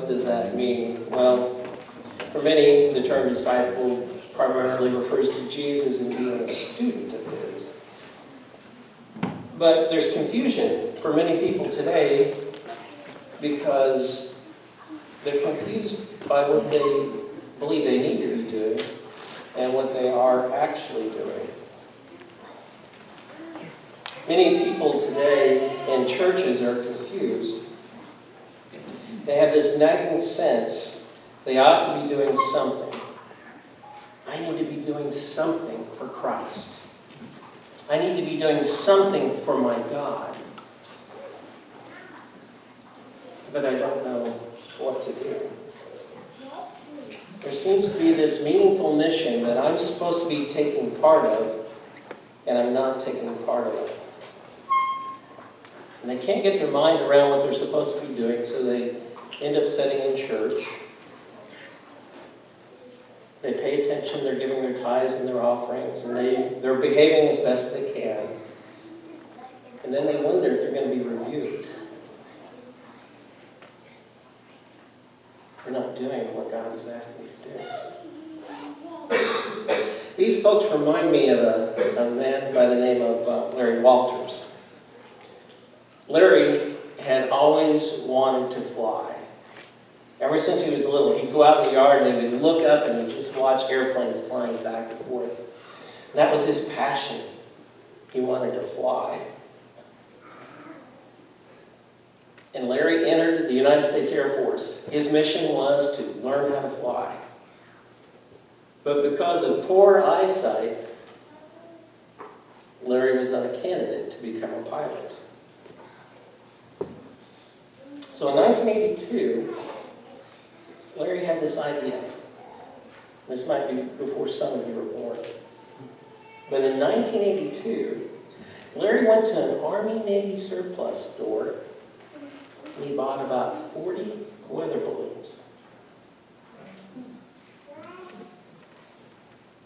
what does that mean? Well, for many, the term disciple primarily refers to Jesus and being a student of his. But there's confusion for many people today because they're confused by what they believe they need to be doing and what they are actually doing. Many people today in churches are confused. They have this nagging sense they ought to be doing something. I need to be doing something for Christ. I need to be doing something for my God. But I don't know what to do. There seems to be this meaningful mission that I'm supposed to be taking part of, and I'm not taking part of it. And they can't get their mind around what they're supposed to be doing, so they end up sitting in church. They pay attention, they're giving their tithes and their offerings, and they're behaving as best they can. And then they wonder if they're going to be rebuked for not doing what God has asked them to do. These folks remind me of a man by the name of Larry Walters. Larry had always wanted to fly. Ever since he was little, he'd go out in the yard and he would look up and he'd just watch airplanes flying back and forth. And that was his passion. He wanted to fly. And Larry entered the United States Air Force. His mission was to learn how to fly. But because of poor eyesight, Larry was not a candidate to become a pilot. So in 1982, Larry had this idea. This might be before some of you were born. But in 1982, Larry went to an Army-Navy surplus store and he bought about 40 weather balloons.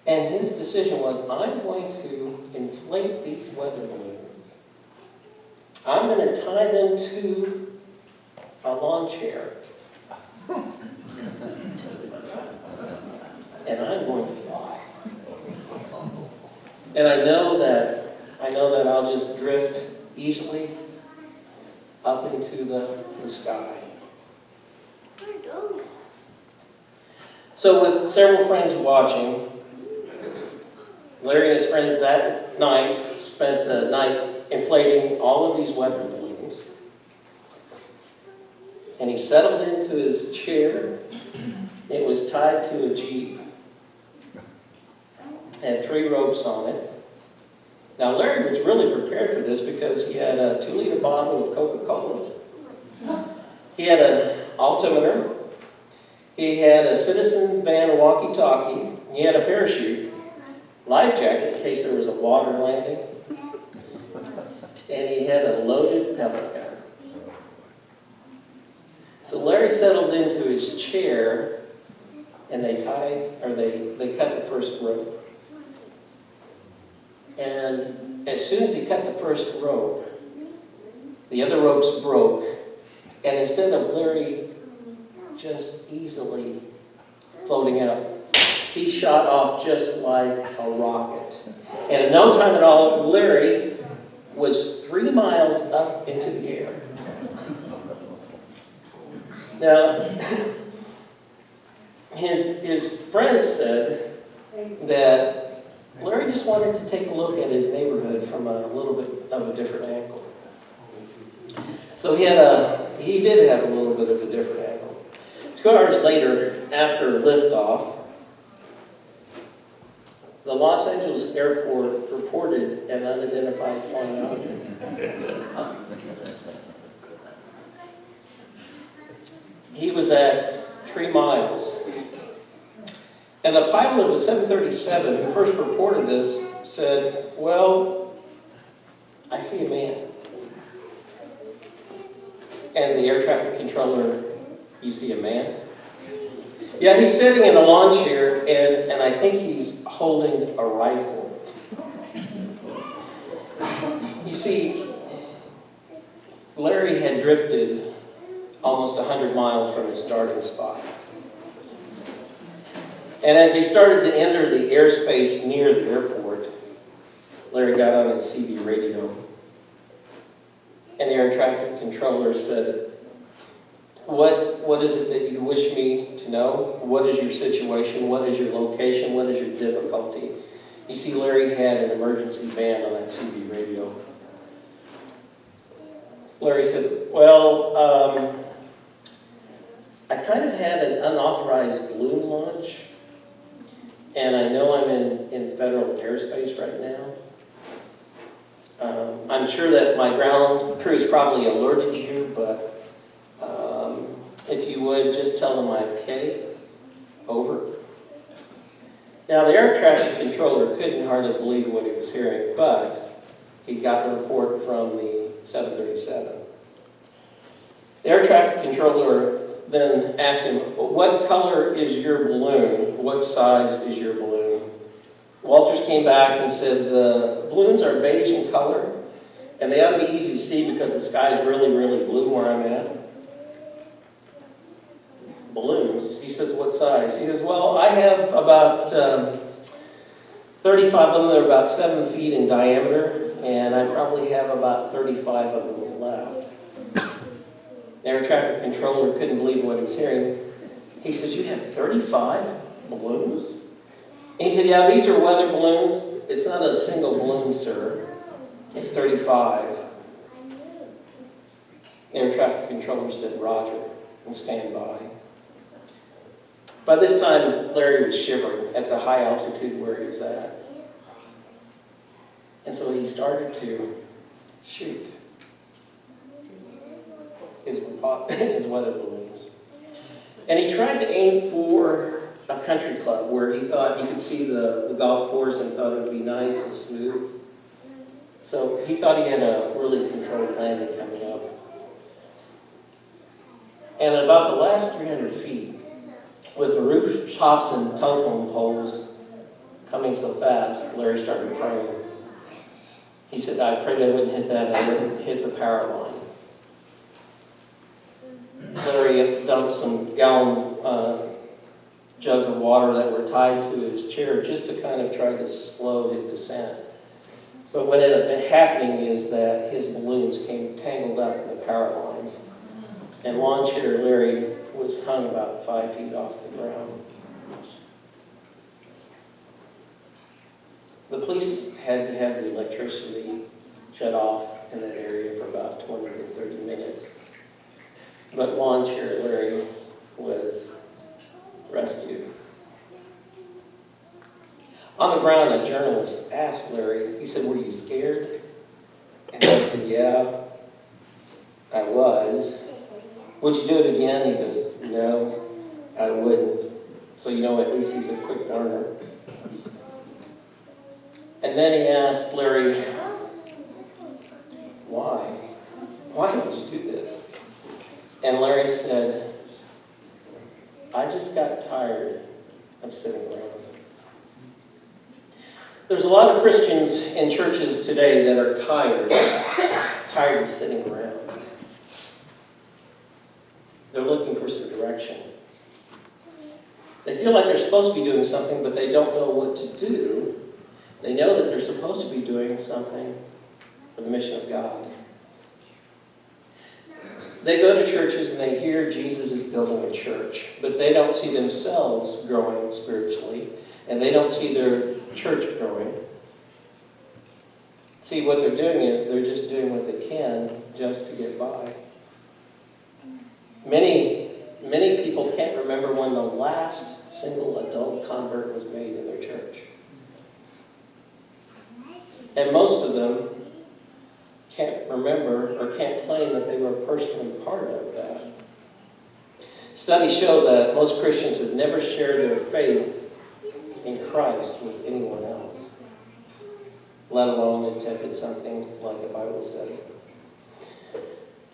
And his decision was, I'm going to inflate these weather balloons. I'm going to tie them to a lawn chair. And I'm going to fly. And I know that I'll just drift easily up into the sky. So with several friends watching, Larry and his friends that night spent the night inflating all of these weather balloons. And he settled into his chair. It was tied to a Jeep. Had 3 ropes on it. Now Larry was really prepared for this because he had a 2-liter bottle of Coca-Cola. He had an altimeter. He had a Citizen band walkie-talkie. He had a parachute, life jacket in case there was a water landing. And he had a loaded pellet gun. So Larry settled into his chair and they cut the first rope. And as soon as he cut the first rope, the other ropes broke. And instead of Larry just easily floating out, he shot off just like a rocket. And in no time at all, Larry was 3 miles up into the air. Now, his friends said that Larry just wanted to take a look at his neighborhood from a little bit of a different angle. So he did have a little bit of a different angle. 2 hours later, after liftoff, the Los Angeles airport reported an unidentified flying object. He was at 3 miles. And the pilot of the 737 who first reported this said, well, I see a man. And the air traffic controller, you see a man? Yeah, he's sitting in a lawn chair, and I think he's holding a rifle. You see, Larry had drifted almost 100 miles from his starting spot. And as he started to enter the airspace near the airport, Larry got on his CB radio. And the air traffic controller said, What is it that you wish me to know? What is your situation? What is your location? What is your difficulty? You see, Larry had an emergency band on that CB radio. Larry said, well, I kind of had an unauthorized balloon launch, and I know I'm in federal airspace right now. I'm sure that my ground crew's probably alerted you, but if you would, just tell them I'm okay. Over. Now, the air traffic controller couldn't hardly believe what he was hearing, but he got the report from the 737. The air traffic controller then asked him, what color is your balloon? What size is your balloon? Walters came back and said, the balloons are beige in color, and they ought to be easy to see because the sky is really, really blue where I'm at. Balloons. He says, what size? He says, well, I have about 35 of them. They're about 7 feet in diameter, and I probably have about 35 of them left. The air traffic controller couldn't believe what he was hearing. He says, you have 35 balloons? And he said, yeah, these are weather balloons. It's not a single balloon, sir. It's 35. The air traffic controller said, roger, and stand by. By this time, Larry was shivering at the high altitude where he was at. And so he started to shoot his weather balloons. And he tried to aim for a country club where he thought he could see the golf course and thought it would be nice and smooth. So he thought he had a really controlled landing coming up. And at about the last 300 feet, with the rooftops and telephone poles coming so fast, Larry started praying. He said, I prayed I wouldn't hit that, I wouldn't hit the power line. Larry dumped some gallon jugs of water that were tied to his chair just to kind of try to slow his descent. But what ended up happening is that his balloons came tangled up in the power lines. And lawn chair Larry was hung about 5 feet off the ground. The police had to have the electricity shut off in that area for about 20 to 30 minutes. But lawn chair Larry was rescued. On the ground, a journalist asked Larry, he said, were you scared? And he said, yeah, I was. Would you do it again? He goes, no, I wouldn't. So you know, at least he's a quick learner. And then he asked Larry, why? Why did you do this? And Larry said, I just got tired of sitting around. There's a lot of Christians in churches today that are tired of sitting around. They're looking for some direction. They feel like they're supposed to be doing something, but they don't know what to do. They know that they're supposed to be doing something for the mission of God. They go to churches and they hear Jesus is building a church, but they don't see themselves growing spiritually, and they don't see their church growing. See, what they're doing is they're just doing what they can just to get by. Many people can't remember when the last single adult convert was made in their church. And most of them can't remember or can't claim that they were personally part of that. Studies show that most Christians have never shared their faith in Christ with anyone else, let alone attended something like a Bible study.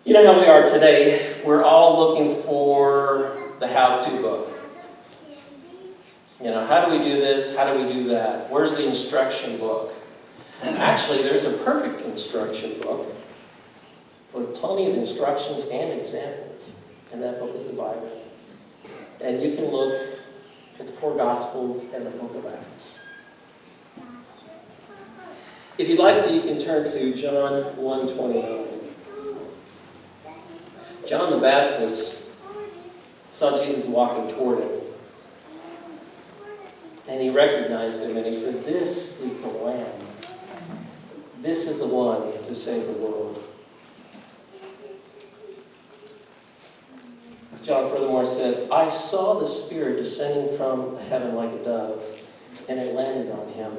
You know how we are today. We're all looking for the how-to book. You know, how do we do this? How do we do that? Where's the instruction book? Actually, there's a perfect instruction book with plenty of instructions and examples. And that book is the Bible. And you can look at the 4 Gospels and the book of Acts. If you'd like to, you can turn to John 1:29. John the Baptist saw Jesus walking toward him. And he recognized him and he said, "This is the Lamb. This is the one to save the world." John furthermore said, "I saw the Spirit descending from heaven like a dove, and it landed on him.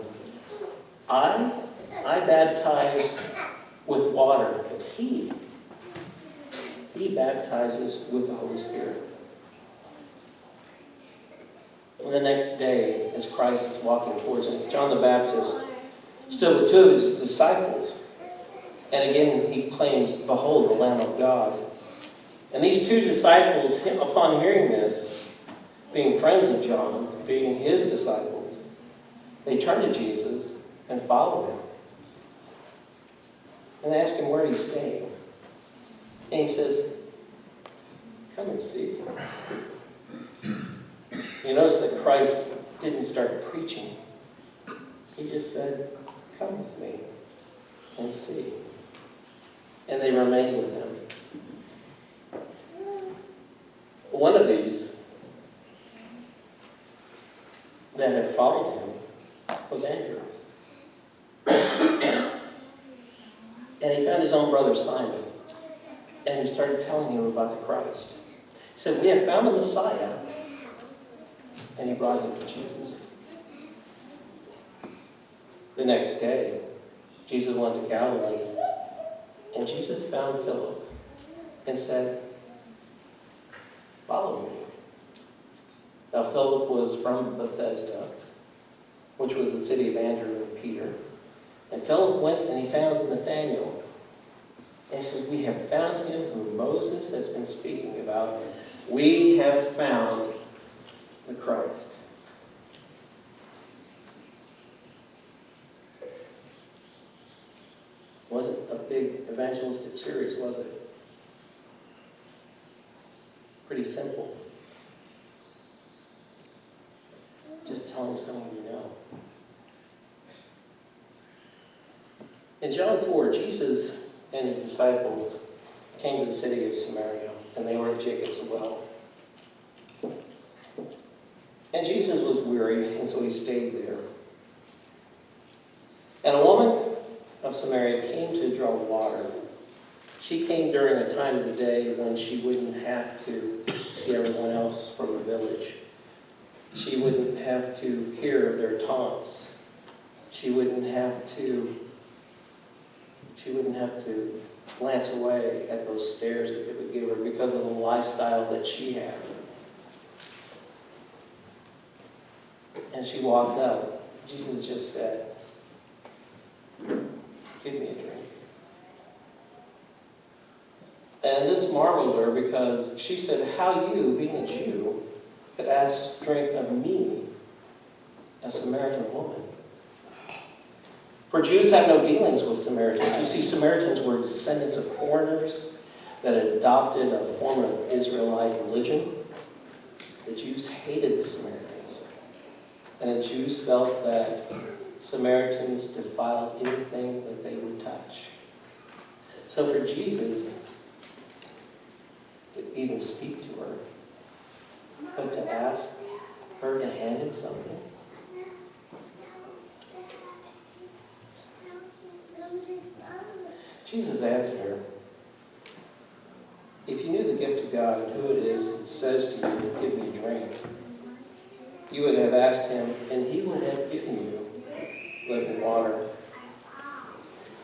I baptize with water, but he baptizes with the Holy Spirit." The next day, as Christ is walking towards him, John the Baptist stood with 2 of his disciples. And again, he claims, "Behold, the Lamb of God." And these 2 disciples, upon hearing this, being friends of John, being his disciples, they turn to Jesus and follow him. And they ask him where he's staying. And he says, "Come and see." You notice that Christ didn't start preaching. He just said, "Come with me and see." And they remained with him. One of these that had followed him was Andrew. And he found his own brother Simon. And he started telling him about the Christ. He said, "We have found the Messiah." And he brought him to Jesus. The next day, Jesus went to Galilee. And Jesus found Philip and said, "Follow me." Now Philip was from Bethsaida, which was the city of Andrew and Peter. And Philip went and he found Nathanael. And he says, "We have found him whom Moses has been speaking about. We have found the Christ." Wasn't a big evangelistic series, was it? Pretty simple. Just telling someone you know. In John 4, Jesus and his disciples came to the city of Samaria, and they were at Jacob's well. And Jesus was weary, and so he stayed there. And a woman of Samaria came to draw water. She came during a time of the day when she wouldn't have to see everyone else from the village. She wouldn't have to hear their taunts. She wouldn't have to glance away at those stares that they would give her because of the lifestyle that she had. And she walked up. Jesus just said, "Give me a drink." And this marveled her because she said, "How you, being a Jew, could ask drink of me, a Samaritan woman?" For Jews have no dealings with Samaritans. You see, Samaritans were descendants of foreigners that had adopted a form of Israelite religion. The Jews hated the Samaritans. And the Jews felt that Samaritans defiled anything that they would touch. So for Jesus to even speak to her, but to ask her to hand him something, Jesus answered her, "If you knew the gift of God and who it is that says to you, 'Give me a drink,' you would have asked him, and he would have given you living water."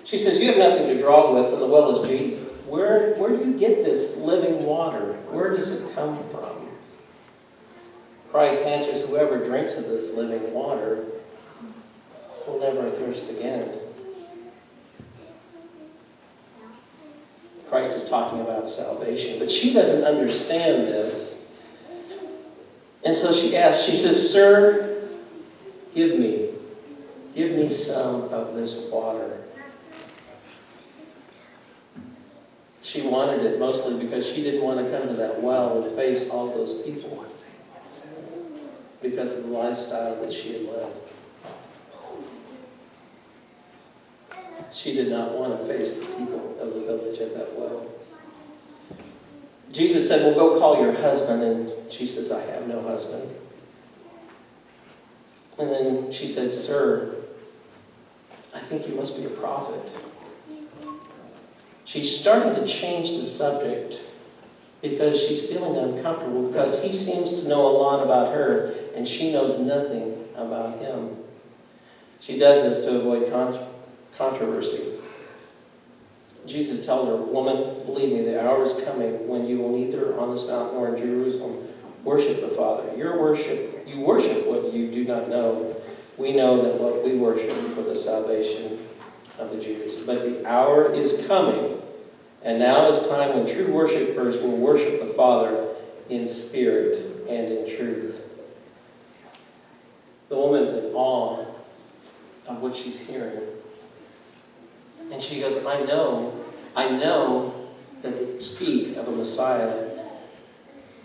She says, "You have nothing to draw with, and the well is deep. Where do you get this living water? Where does it come from?" Christ answers, "Whoever drinks of this living water will never thirst again." Christ is talking about salvation, but she doesn't understand this. And so she asks, she says, "Sir, give me some of this water." She wanted it mostly because she didn't want to come to that well and face all those people because of the lifestyle that she had led. She did not want to face the people of the village at that well. Jesus said, well, go call your husband. And she says, I have no husband. And then she said, sir, I think you must be a prophet. She started to change the subject because she's feeling uncomfortable because he seems to know a lot about her and she knows nothing about him. She does this to avoid controversy. Jesus tells her, woman, believe me, the hour is coming when you will neither on this mountain nor in Jerusalem worship the Father. You worship what you do not know. We know that what we worship for the salvation of the Jews. But the hour is coming, and now is time when true worshipers will worship the Father in spirit and in truth. The woman's in awe of what she's hearing. And she goes, I know that you speak of a Messiah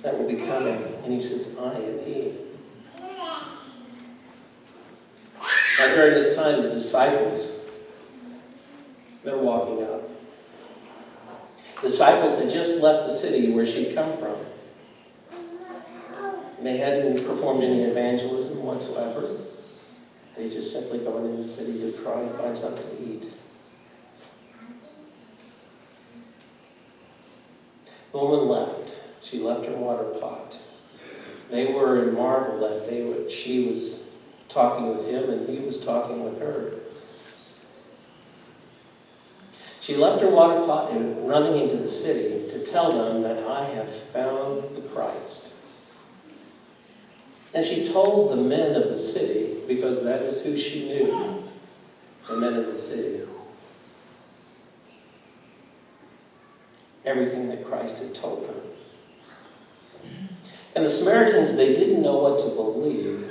that will be coming. And he says, I am he. Now during this time, the disciples, they're walking up. Disciples had just left the city where she'd come from. They hadn't performed any evangelism whatsoever. They just simply gone into the city to try and find something to eat. The woman left. She left her water pot. They were in marvel that she was talking with him and he was talking with her. She left her water pot and running into the city to tell them that I have found the Christ. And she told the men of the city, because that is who she knew, the men of the city, everything that Christ had told her. And the Samaritans, they didn't know what to believe.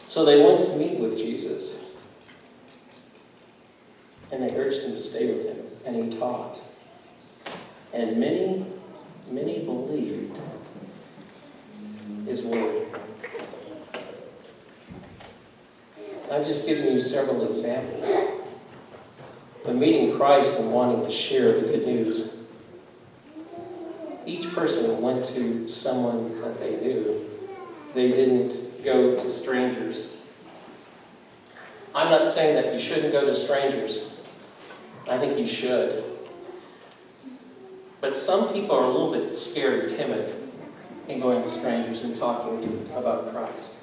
So they went to meet with Jesus. And they urged him to stay with him. And he taught. And many believed his word. I've just given you several examples of meeting Christ and wanting to share the good news. Each person went to someone that they knew. They didn't go to strangers. I'm not saying that you shouldn't go to strangers. I think you should. But some people are a little bit scared or timid in going to strangers and talking about Christ.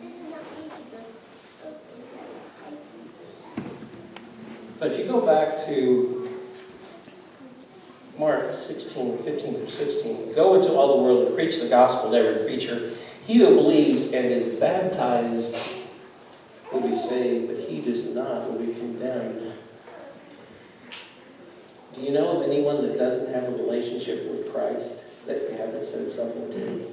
But if you go back to Mark 16, 15 through 16, go into all the world and preach the gospel to every creature. He who believes and is baptized will be saved, but he does not will be condemned. Do you know of anyone that doesn't have a relationship with Christ that you haven't said something to?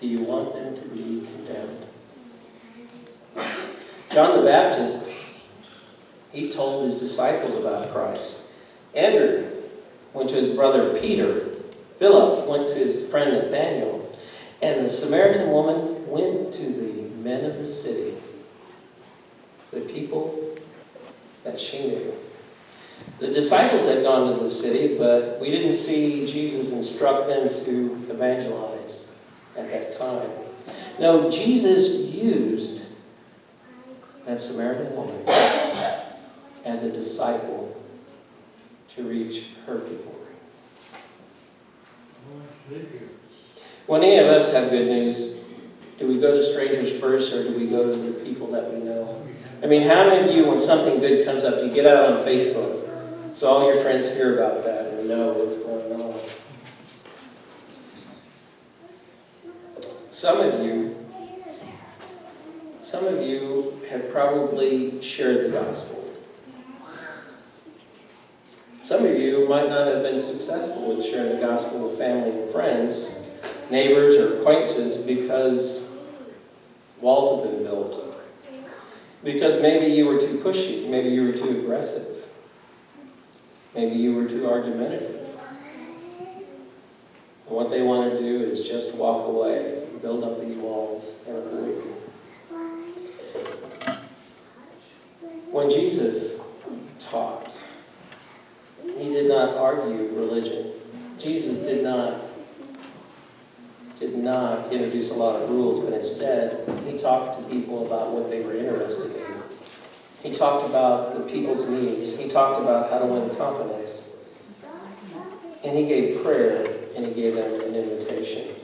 Do you want them to be condemned? John the Baptist, he told his disciples about Christ. Andrew went to his brother Peter. Philip went to his friend Nathanael. And the Samaritan woman went to the men of the city, the people that she knew. The disciples had gone to the city, but we didn't see Jesus instruct them to evangelize at that time. No, Jesus used that Samaritan woman as a disciple to reach her people. When any of us have good news, do we go to strangers first or do we go to the people that we know? I mean, how many of you, when something good comes up, you get out on Facebook so all your friends hear about that and know what's going on? Some of you have probably shared the gospel. Some of you might not have been successful with sharing the gospel with family and friends, neighbors or acquaintances because walls have been built. Because maybe you were too pushy, maybe you were too aggressive. Maybe you were too argumentative. And what they want to do is just walk away, build up these walls, and avoid you. When Jesus taught, he did not argue religion. Jesus did not introduce a lot of rules, but instead, he talked to people about what they were interested in. He talked about the people's needs. He talked about how to win confidence. And he gave prayer, and he gave them an invitation.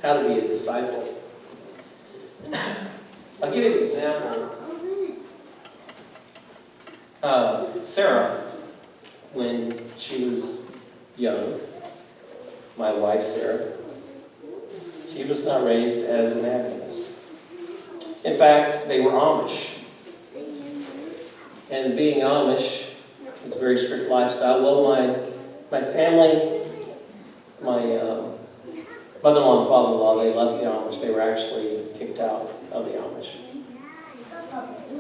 How to be a disciple. I'll give you an example. Sarah, when she was young, my wife Sarah, she was not raised as an Adventist. In fact, they were Amish. And being Amish, it's a very strict lifestyle. Well, my family, my mother-in-law and father-in-law, they left the Amish. They were actually kicked out of the Amish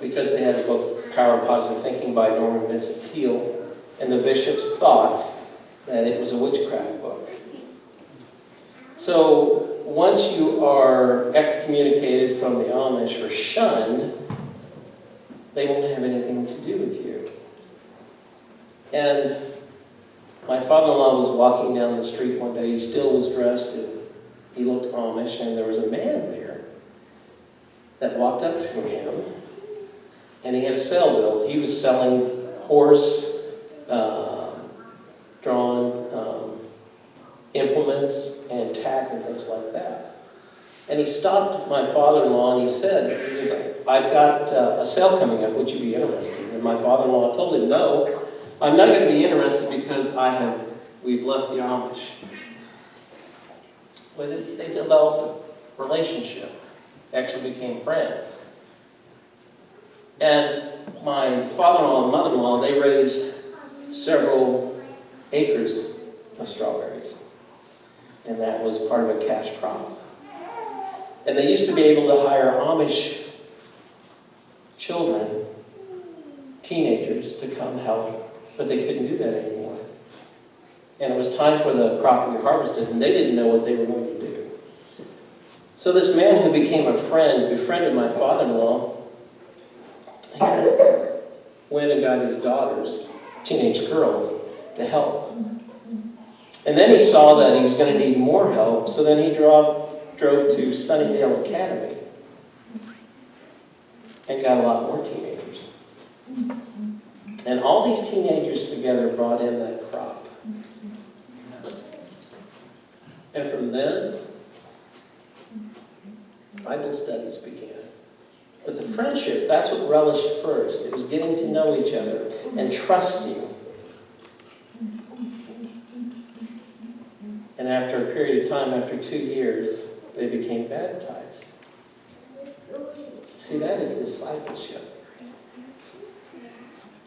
because they had the book Power of Positive Thinking by Norman Vincent Peale, and the bishops thought that it was a witchcraft book. So once you are excommunicated from the Amish or shunned, they won't have anything to do with you. And my father-in-law was walking down the street one day. He still was dressed, and he looked Amish, and there was a man there that walked up to him, and he had a sale bill. He was selling horse-drawn implements and tack and things like that. And he stopped my father-in-law, and he said, he was like, I've got a sale coming up. Would you be interested? And my father-in-law told him, no, I'm not going to be interested because we've left the Amish. Well, they developed a relationship, actually became friends. And my father-in-law and mother-in-law, they raised several acres of strawberries. And that was part of a cash crop. And they used to be able to hire Amish children, teenagers, to come help, but they couldn't do that anymore. And it was time for the crop to be harvested, and they didn't know what they were going to do. So this man who became a friend befriended my father-in-law. He went and got his daughters, teenage girls, to help. And then he saw that he was going to need more help, so then he drove to Sunnydale Academy and got a lot more teenagers. And all these teenagers together brought in that crop. And from then, Bible studies began. But the friendship, that's what relished first. It was getting to know each other and trusting. And after a period of time, after 2 years, they became baptized. See, that is discipleship.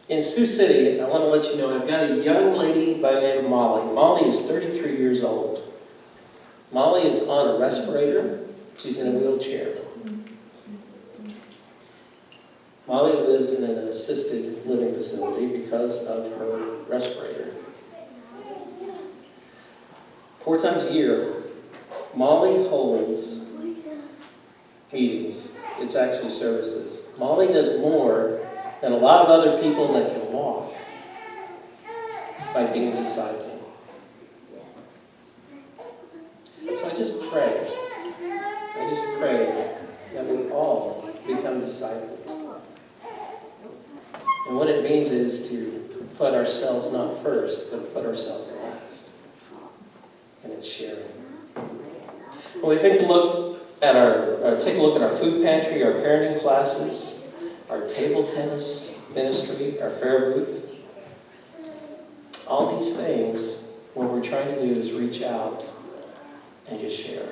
In Sioux City, I want to let you know, I've got a young lady by the name of Molly. Molly is 33 years old. Molly is on a respirator. She's in a wheelchair. Molly lives in an assisted living facility because of her respirator. 4 times a year, Molly holds meetings. It's actually services. Molly does more than a lot of other people that can walk by being a disciple. So I just pray that we all become disciples. And what it means is to put ourselves not first, but put ourselves last. And it's sharing. When we take a look at our food pantry, our parenting classes, our table tennis ministry, our fair booth, all these things, what we're trying to do is reach out and just share.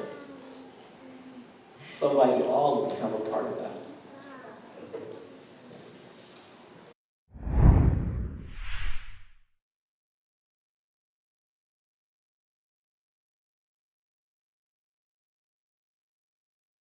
So I'd like you all to become a part of that.